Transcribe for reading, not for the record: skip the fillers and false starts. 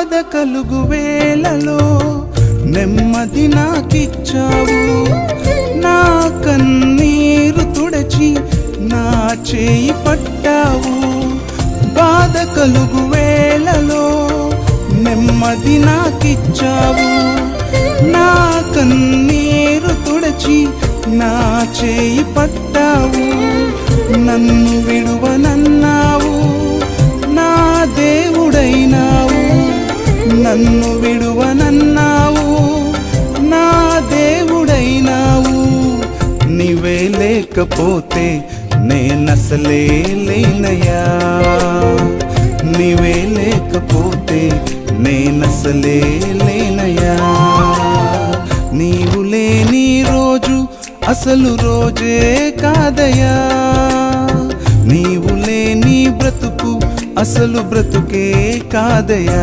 బాధ కలుగు వేళలో నెమ్మది నాకిచ్చావు, నా కన్నీరు తుడచి నా చేయి పట్టావు. బాధ కలుగు వేళలో నెమ్మది నాకిచ్చావు, నా కన్నీరు తుడచి నా చేయి పట్టావు. నన్ను విడువనన్నావు, నా దేవుడైనావు. నన్ను విడువనన్నావు, నా దేవుడైనావు. నీవే లేకపోతే నేనసలే లేనయ్యా, నీవే లేకపోతే నేనసలే లేనయ్యా. నీవు లేని రోజు అసలు రోజే కాదయ్యా, నీవు లేని బ్రతుకు అసలు బ్రతుకే కాదయ్యా.